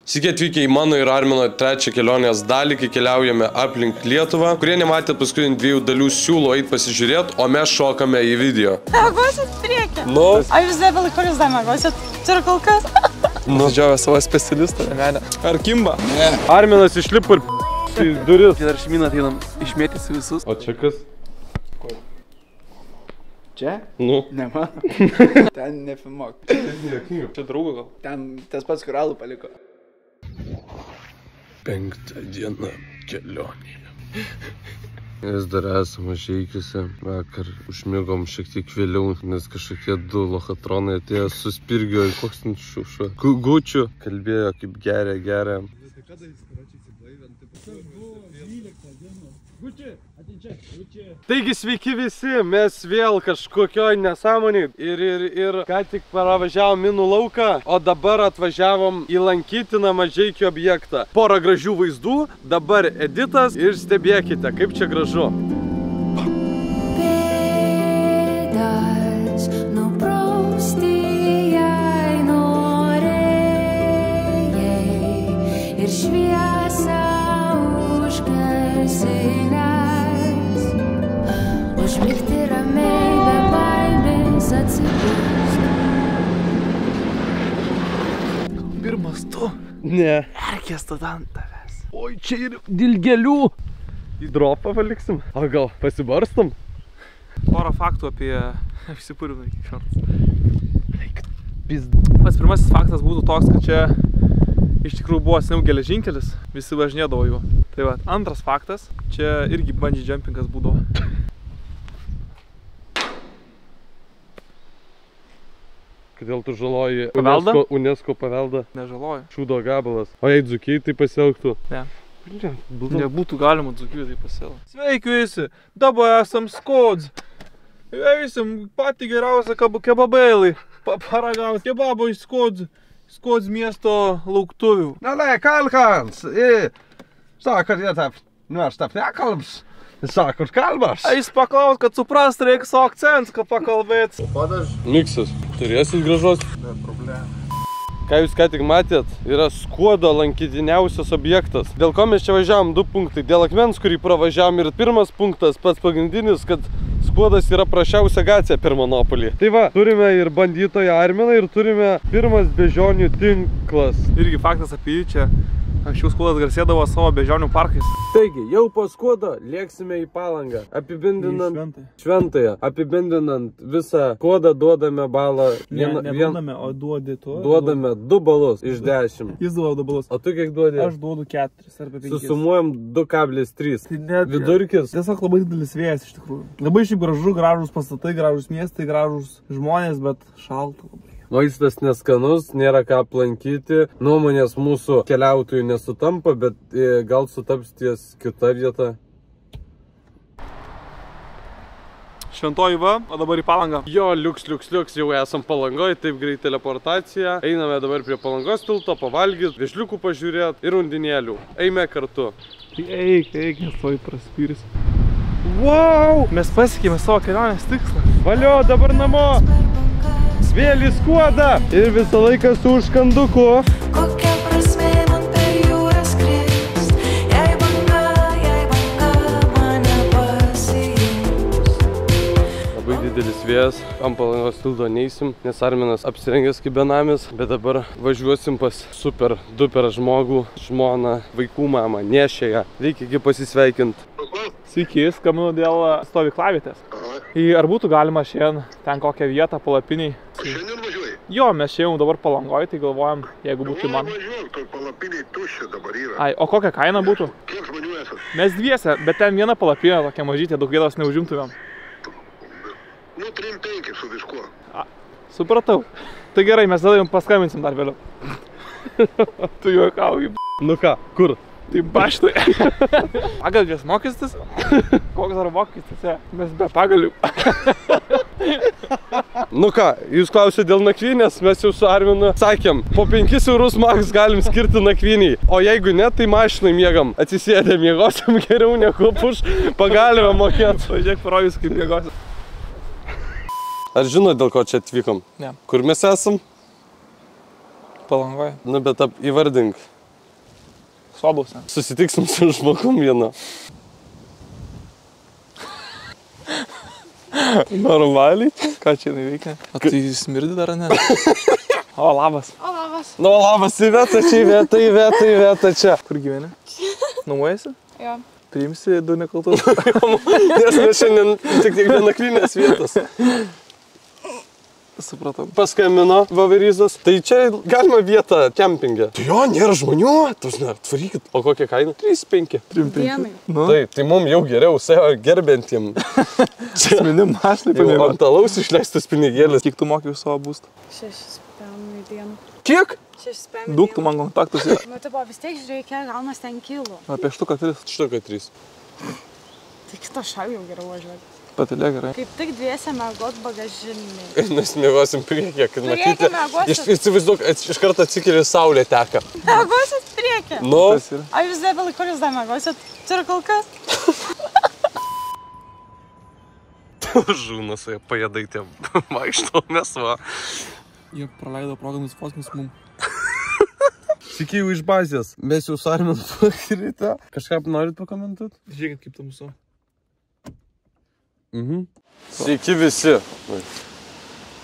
Sveiki atvykę į mano ir Armino trečią kelionės dalį, kai keliaujame aplink Lietuvą. Kurie nematė paskutinį 2 dalių, siūlo eiti pasižiūrėti, o mes šokame į video. Mėgosit priekį? Nu. A jūs debelai, kur jūs dar mėgosit? Turiu kol kas? Nusidžiavę savo specialistą, ne. Ar Kimba? Ne. Arminas išlipo ir į duris. Dar šmyną ateinam išmėtysi visus. O čia kas? Čia? Nu. Ne man. Ten nefilmuok. Čia draugo gal? Ten tas pats koralų paliko. 5 diena kelionėje. Vis dar esame Mažeikiuose. Vakar užmigom šiek tiek vėliau, nes kažkokie 2 lochatronai atėjo su spirgio ir koks ten šušo. Gučiu. Kalbėjo kaip geria. Taigi sveiki visi, mes vėl kažkokioj nesąmonėj ir ką tik paravažiavom minų lauką, o dabar atvažiavom į lankytiną Mažeikių objektą. Porą gražių vaizdų, dabar editas ir stebėkite, kaip čia gražu. Ir šviesa užkasinės, užmigti ramiai be baimės atsipūst. Pirmas tu. Ne. Erkės tada ant tavęs. Oi, čia ir dilgelių. Į dropą paliksim. O gal pasibarstam? Porą faktų apie apsipurviną iki kartas. Pats pirmasis faktas būtų toks, kad čia iš tikrųjų buvo seniau geležinkelis, visi važinėdavo juo. Tai va, antras faktas, čia irgi bungee jumpingas būdavo. Kodėl tu žaloji Paveldą? UNESCO paveldą? Nežaloju. Šūdo gabalas. O jei Dzūkijai tai pasielgtų? Ne. Nebūtų galima Dzūkijai tai pasielgti. Sveiki visi, dabar esam Skodz. Eisim patį geriausią kebabailį. Paragaut kebabo iš Skodz miesto lauktuvių. Nälee kalkans! Saakot jätä nuosta kalbs. Saakot kalbas. Jis paklaus, kad suprast reikia savo akcents, kad pakalbėt. Miksas. Turėsit gražos? Ne problema. Ką jūs ką tik matėt, yra Skuodo lankytiniausias objektas. Dėl ko mes čia važiavom 2 punktai. Dėl akmens, kurį pravažiavom, ir pirmas punktas, pats pagrindinis, kad Skuodas yra prašiausia gatvė per Monopolį. Tai va, turime ir bandytoją Arminą ir turime pirmas beždžionių tinklas. Irgi faktas apie jį čia. Anksčiau Skuodas garsėdavo savo beždžionių parkais. Taigi, jau po Skuodo lėksime į Palangą. Apibendrinant Šventąją. Apibendrinant visą Skuodą duodame balą. Neduodame, o duodi tu. Duodame 2 balus iš 10. Jis duoda 2 balus. O tu kiek duodi? Aš duodu 4 arba 5. Susumuojam 2,3. Vidurkis. Tiesiog labai didelis vėjas iš tikrųjų. Labai šiaip gražu, gražus pastatai, gražus miestai, gražus žmonės, bet šalta labai. Maistas neskanus, nėra ką aplankyti. Nuomonės mūsų keliautojų nesutampa, bet gal sutaps ties kita vieta. Šventoji va, o dabar į Palangą. Jo, liuks, jau esam Palangoj, taip greit teleportacija. Einame dabar prie Palangos tilto, pavalgyt, vėžliukų pažiūrėt ir undinėlių. Eime kartu. Eik, nes toj praspyris. Wow! Mes pasiekėme savo kelionės tikslą. Valio, dabar namo! Vėl į Skuodą! Ir visą laiką su užkanduku. Kokia prasmė man per jūrą skrist, jei banga mane pasiims. Labai didelis vėjas, ant Palangos tilto neisim, nes Arminas apsirengęs kaip benamis, bet dabar važiuosim pas super duper žmogų, žmoną, vaikų mamą, nešė ją. Reikia iki pasisveikint. Sveiki, skambinu dėl stovyklavietės. Ar būtų galima šiandien ten kokią vietą palapiniai? Šiandien važiuoji? Jo, mes šiandien dabar Palangoj, tai galvojam, jeigu būtų man. Važiuojam, kad palapiniai tuščia dabar yra. Ai, o kokia kaina būtų? Kiek žmonių esat? Mes dviese, bet ten viena palapinė tokia mažytė, daug vietos neužimtumėm. Nu, 3-5 su viskuo. Supratau. Tai gerai, mes tada jums paskambinsim dar vėliau. Tu juokauji. Nu ką, kur? Tai baštai. Pagalgės mokestis? Koks dar mokestis, mes be pagalių. Nu ką, jūs klausėte dėl nakvynės, mes jau su Arminu sakėm, po 5 eurus max galim skirti nakvyniai. O jeigu ne, tai mašinai miegam. Atsisėdę miegosim geriau negu už pagalvę mokėt. Pažiūrėk, parodysiu, kaip miegosim. Ar žinot, dėl ko čia atvykom? Ne. Kur mes esam? Palangoje. Nu, bet įvardink. Soduose. Susitiksim su žmogum vieną. Normaliai? Ką čia neveikia? O tai smirdi dar, ne? O, labas. O, labas. Nu, labas, į vietą čia. Kur gyveni? Nuomojasi? Jo. Priimsi 2 nekaltus. Nes mes šiandien tik dėl nakvynės vietos. Supratau. Paskambino Vaverizas. Tai čia galima vietą kempingė. Tai jo, nėra žmonių. Tvarykit. O kokia kaina? 3,5. Dienai. Nu, Tai mums jau geriau, savo gerbentiem. Čia asmenim mašinai jau pamėgau. ant alaus išleistas pinigėlis. Kiek tu moki už savo būstą? 6 pėmų į dieną. Kiek? 6 pėmų. Daug tu man kontaktus yra. Nu, tipo, vis tiek reikia, gaunas 10 kilų. Apie štuką 3. Štuka 3. Tai kitą šalį jau geriau važiuoti. Patilė gerai. Kaip tik dviese mėgot bagažinį. Mes mėgosim priekį, kad Priekį matyti. miegosit? Įsivaizduok, iš karto atsikeli, saulė teka. Mėgosit priekį. Nu, Kas yra? A jūs dėbelai, kur jūs dar mėgosit? Cirkulkas? žūnas, jie pajėdaitė vaikštomės, va. Jie praleido progą nusifotkinus mum. Sikiai iš bazės. Mes jau su Armin pakrytę. Kažką norit pakomentuoti? Žiūrėkit, kaip tamsu. Sveiki visi.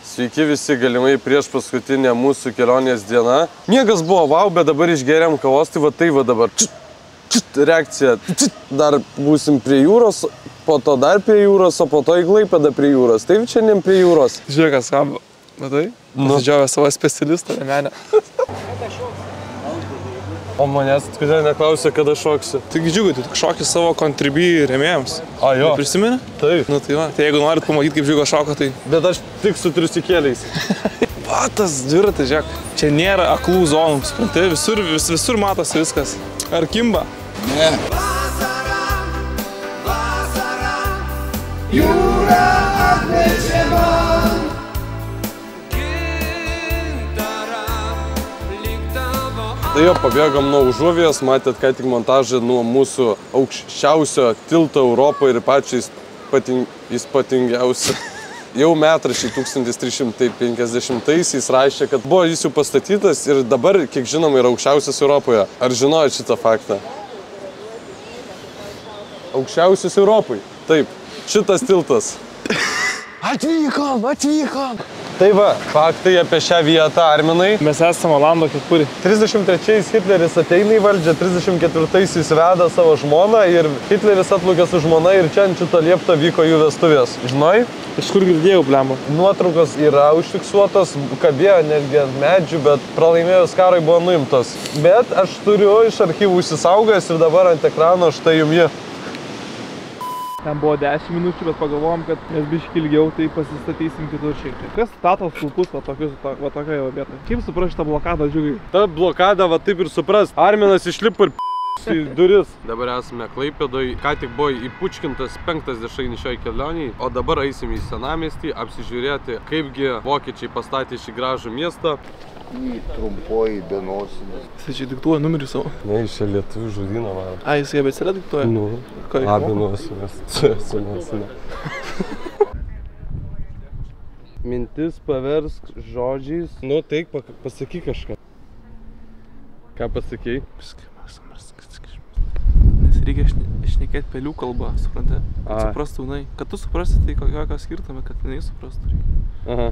Sveiki visi, galimai prieš paskutinę mūsų kelionės dieną. Miegas buvo vau, bet dabar išgeriam kavos, tai va dabar. Reakcija. Dar būsim prie jūros, po to dar prie jūros, o po to į Klaipėdą prie jūros. Tai šiandien prie jūros. Žiūrėk, kas skamba. Matai? Pasidžiavę savo specialistą, remenę. O manęs kodėl neklausė, kada šoksiu? Taigi džiugai, tu tik šoki savo kontribį rėmėjams. A, jo. Prisimeni? Taip. Nu tai va. Tai jeigu norit pamatyti, kaip džiugo šoka, tai... Bet aš tik su triusikėliais. Va, tas dviratis, žiūrėk. Čia nėra aklų zonų, supranti? Visur matosi viskas. Ar kimba? Ne. Tai jo, pabėgom nuo užuovės, matėt, ką tik montažą nuo mūsų aukščiausio tilto Europoje ir pačiais įspūdingiausio. Jau metraščiai 1350-aisiais rašė, kad buvo jis jau pastatytas ir dabar, kiek žinoma, yra aukščiausias Europoje. Ar žinojot šitą faktą? Aukščiausias Europoje. Taip, šitas tiltas. Atvykom! Tai va, faktai apie šią vietą, Arminai. Mes esame Olando kepurį. 33-ais Hitleris ateina į valdžią, 34-aisiais veda savo žmoną ir Hitleris atplaukė su žmona ir čia ant šito liepto vyko jų vestuvės. Žinai? Iš kur girdėjau, blemba? Nuotraukos yra užfiksuotos, kabėjo netgi ant medžių, bet pralaimėjus karui buvo nuimtos. Bet aš turiu iš archyvų išsisaugojęs ir dabar ant ekrano štai jum jį. Ten buvo 10 minučių, bet pagalvojom, kad mes biškį ilgiau, tai pasistatysim kitur šiek tiek. Kas stato stulpus va tokioje vietoje? Kaip supras šitą blokadą, džiugai? Ta blokada va taip ir supras. Arminas išlipo ir į duris. Dabar esame Klaipėdoj. Ką tik buvo įpučkintas 5 dešrainį šioj kelioniai, o dabar eisim į senamiestį apsižiūrėti, kaipgi vokiečiai pastatė šį gražų miestą. Trumpoji benosinė. Jis čia diktuoja numerį savo. Ne, iš čia lietuvių žodyną varo. A, jis abėcėlę diktuoja? Nu, Ką, abinosinės. Mintis paversk žodžiais. Nu, taip, pasakyk kažką. Ką pasakei? Nes reikia šnekėti pelių kalbą, supranti? Kad A. suprastų, kad tu suprasti, tai jokio skirtumo, kad jinai suprastų. Aha.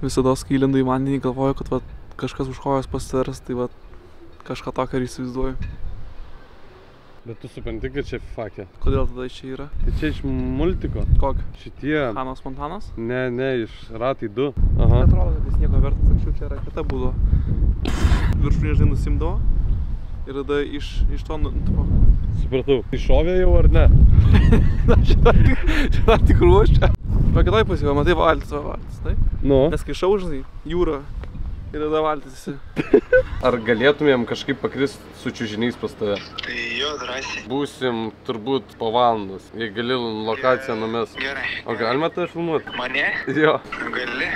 Visados, kai įlindu į vandenį, galvoju, kad va, kažkas už kojos pasitars, tai va, kažką tokio ir įsivaizduoju. Bet tu supranti, kad čia fakė. Kodėl tada čia yra? Tai čia iš multiko. Kokio? Šitie... Hanos Montanas? Ne, iš Ratai 2. Aha. Atrodo, kad jis nieko vertas, anksčiau čia raketa būdavo. Viršūnė žinai nusimdavo ir tada iš to tipo... Supratau. Iššovė jau ar ne? Čia dar tik ruošia. O kitoj pusėje, va, matai valtis, tai? Nu. Nes kai šaužnai, jūra ir tada valtis esi. Ar galėtumėm kažkaip pakrist su čiužiniais pas tave? Tai jo, drąsiai. Būsim turbūt po valandos. Jei gali lokaciją numes. Gerai. O galima tai filmuoti? Mane? Jo. Gali.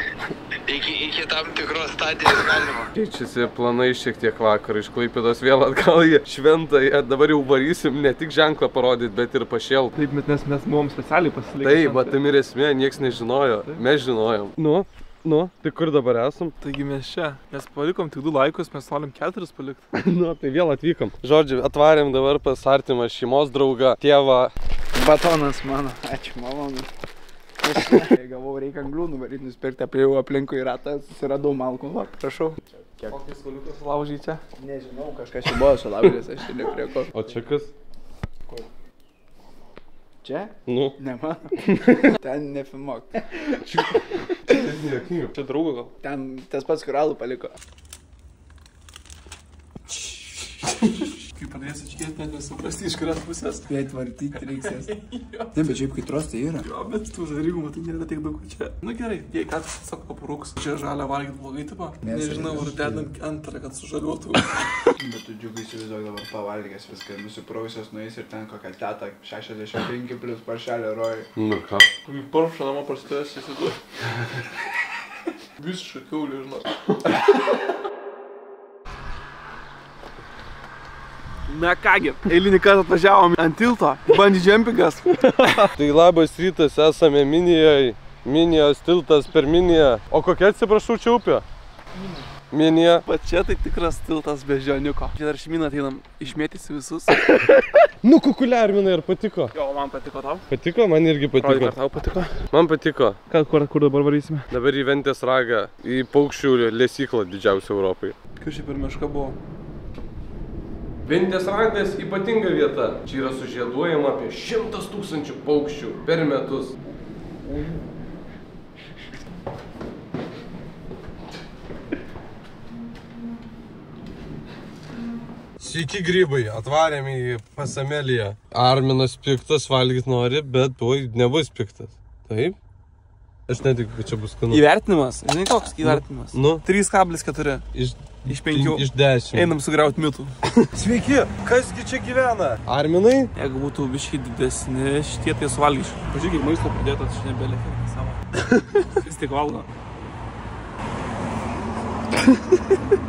Iki tam tikros stadijos galima. Keičiasi planai šiek tiek vakar iš Klaipėdos vėl atgal į Šventąją. Dabar jau varysim ne tik ženklą parodyti, bet ir pašėlt. Taip, nes mes buvom specialiai pasilikti. Taip, bet tam ir esmė, nieks nežinojo. Mes žinojom. Nu, Nu, tai kur dabar esam? Taigi mes čia. Mes palikom tik 2 laikus, mes norim 4 palikti. Nu, tai vėl atvykom. Žodžiu, atvarėm dabar pas artimą šeimos draugą, tėvą. Batonas mano, ačiū malonu. Aš gavau, reikia anglių nuvaryti, nusipirkti aplinkui ratą, susiradau malkų, va, prašau. Kokį skoliuką sulaužy čia? Nežinau, kažkas čia buvo sulaužęs, aš čia neprie ko. O čia kas? Čia? Nu. Ne mano. Ten nefilmuok. Čia draugo gal. Ten tas pats koralų paliko. Kai pradėsi atškėti, net nesuprasti iš kurios pusės. Bet vartyti reiksės. Ne, bet šiaip kai trostai yra. Jo, bet tų žaringų matai nėra tiek daug čia. Nu gerai, jei ką tas sako parūks. Čia žalia valgyti blogai tipo. Nežinau, ar dedant antrą, kad sužaliuotų. Bet tu džiugai įsivaizduok dabar pavalgęs viską, nusiprausęs, nueis ir ten kokią tetą 65 plus paršelį rojai. Nu ką? Kokį paršą namo prasidėjęs įsivaizduoju. Visiškai kiaulė, žinok. Na kągi, eilinį kartą atvažiavom ant tilto, bungee jumpingas. Tai labas rytas, esame Minijoje. Minijos tiltas per Miniją. O kokia atsiprašau čia upė? Minija. Va čia tai tikras tiltas be žioniuko. Čia dar šeimyną ateinam, išmėtysi visus. Nu kukulė Arminai, ar patiko? Jo, man patiko tau. Patiko? Man irgi patiko. Rodai, ar tau patiko? Man patiko. Kur dabar varysime? Dabar į Ventės ragą, į paukščių lesyklą didžiausią Europai. Kur čia per mišką buvo? Ventės ragas ypatinga vieta. Čia yra sužieduojama apie 100 000 paukščių per metus. Sveiki grybai, atvarėm į Pasameliją. Arminas piktas valgyti nori, bet tuoj nebus piktas. Taip? Aš netikiu, kad čia bus skanu. Įvertinimas. Žinai koks įvertinimas? Nu? 3,4. Iš 5. Iš 10. Einam sugriauti mitų. Sveiki, kasgi čia gyvena? Arminai? Jeigu būtų biškai didesni šitie, tai suvalgyčiau. Pažiūrėk, maisto pridėtas, čia nebelikia savo. Vis tik valgo.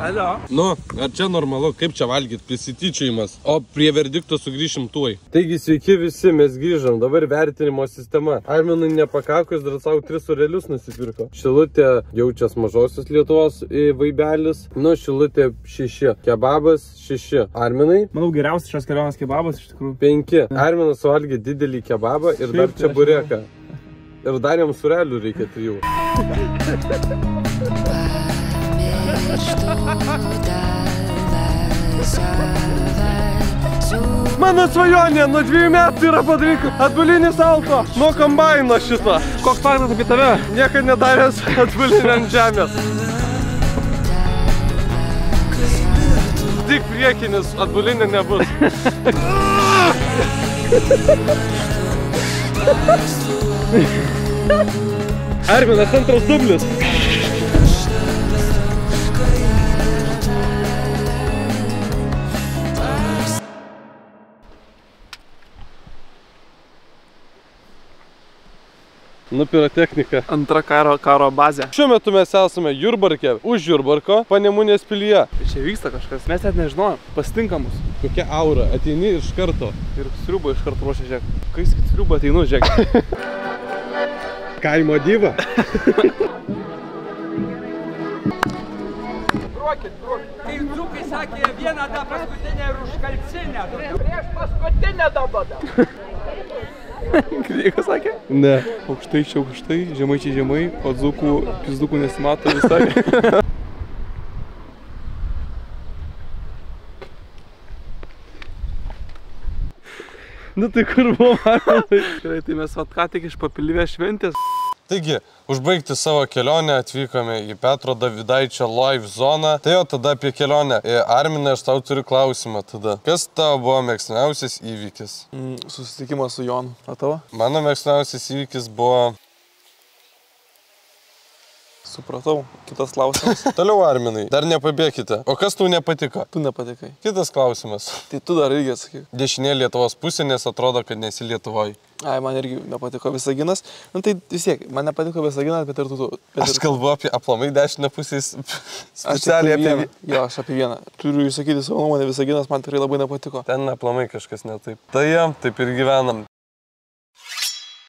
Alio. Nu, ar čia normalu, kaip čia valgyti, prisityčiojimas, o prie verdikto sugrįšim tuoj. Taigi sveiki visi, mes grįžom, dabar vertinimo sistema. Arminui nepakakus, dar savo 3 surelius nusipirko. Šilutė jaučias mažosios Lietuvos vaibelis, nu Šilutė 6, kebabas 6. Arminai? Manau, geriausias šios kelionės kebabas iš tikrųjų. 5. Arminas suvalgė didelį kebabą ir dar čia burėką. Ir dar jam surelių reikia 3. Mano svajonė nuo 2 metų yra padaryti atbulinį salto nuo kombaino šito. Koks faktas apie tave? Niekad nedaręs atbulinį ant žemės. Tik priekinis, atbulinį nebus. Arminas antras dublis. Nu, pirotechnika. Antra karo bazė. Šiuo metu mes esame Jurbarke, už Jurbarko, Panemunės pilyje. Čia vyksta kažkas. Mes net nežinojom. Pasitinka mus. Kokia aura, ateini iš karto. Ir sriubą iš karto ruošia, žiūrėk. Kai sriubą ateinu, žiūrėk. Kaimo diva. Kai dzūkai sakė vieną tą paskutinę ir užkalcinę. Prieš paskutinę dabar. Krykas sakė? Ne. Aukštai čia aukštai, žemai čia žemai, o dzūkų pizdukų nesimato visai. Nu tai kur buvo Arminai? Gerai, tai mes ką tik iš Papilivės šventės. Taigi, užbaigti savo kelionę atvykome į Petro Davidaičio live zoną. Tai jau tada apie kelionę. Arminai, aš tau turiu klausimą tada. Kas tavo buvo mėgstamiausias įvykis? Susitikimas su Jonu. O tavo? Mano mėgstamiausias įvykis buvo... Supratau. Kitas klausimas. Toliau, Arminai, dar nepabėkite. O kas tau nepatiko? Tu nepatikai. Kitas klausimas. Tai tu dar irgi atsakyk. Dešinė Lietuvos pusė, nes atrodo, kad nesi Lietuvoje. Ai, man irgi nepatiko Visaginas. Nu tai vis tiek, man nepatiko Visaginas, bet ir tu. Aš kalbu apie aplamai dešinę pusę specialiai apie vieną. Jo, aš apie vieną. Turiu išsakyti savo nuomonę, Visaginas man tikrai labai nepatiko. Ten aplamai kažkas ne taip. Tai taip ir gyvenam.